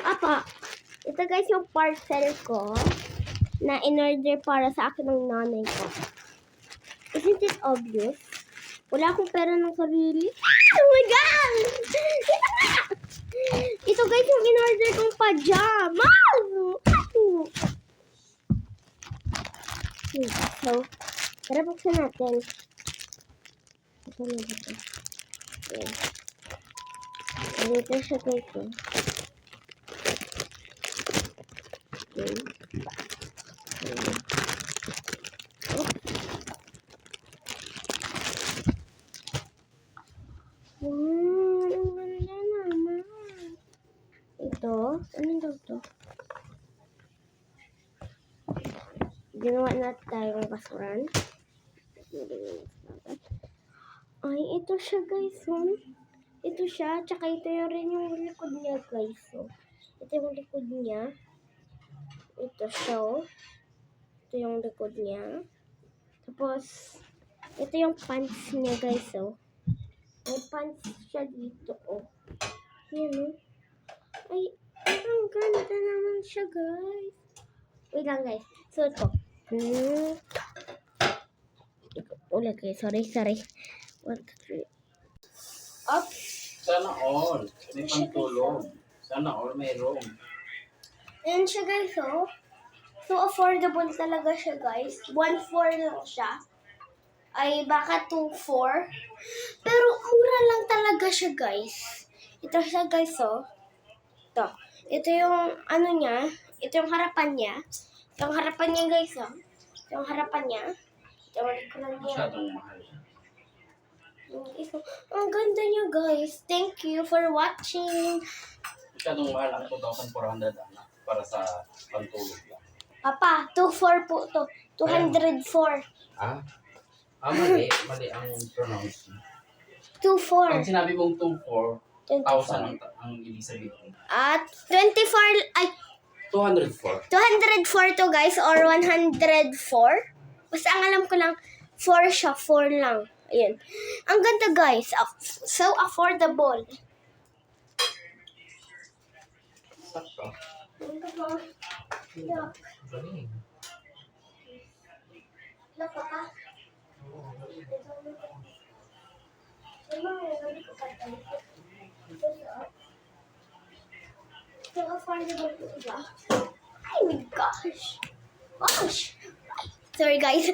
Apa, ito guys yung parcel ko na in-order para sa akin ng nanay ko. Isn't it obvious? Wala akong pera ng sarili. Oh my God! Ito nga! Ito guys yung in-order kong pajama. So, tara buksan natin. Ito na ba ito? Ito siya guys. Wow, ang ganda naman. Ito, ano daw to? Ginawa na tayong basuran. Ay, ito siya guys. Ito siya, tsaka ito rin yung likod niya guys. So, ito yung likod niya. Ito siya. Ito yung likod niya. Tapos, ito yung pants niya guys. So, may pants siya dito. Oh. Yan oh. Ay, ang ganda naman siya guys. Wait lang guys. So, ito. Ulit guys. Sorry. 1, 2, 3. Up. Sana all. May pantulog. Sana all mayroon. Ayan siya guys, oh. So, affordable talaga siya guys. 1.4 lang siya. Ay, baka 2.4. Pero, mura lang talaga siya guys. Ito siya guys, oh. Ito. Ito yung, ano niya. Ito yung harapan niya. Ito yung harapan niya guys, oh. Ito yung harapan niya. Ito yung likuran niya. Masyadong mahal. Ang ganda niya guys. Thank you for watching. Masyadong mahal ang 2,400 anak para sa pantulog lang. Papa, 2.4 po to. 204. Ah? Mali. Mali ang pronounce. 2.4. Pag sinabi mong 2,400 ang ibig sabihin. At 24, ay, 204. 204 to guys, or 104. Basta ang alam ko lang, 4 siya, 4 lang. Ayun. Ang ganda guys, so affordable. Sakto. Look. Galing. Look, Papa. So affordable po ba? Oh my gosh. Gosh. Sorry guys.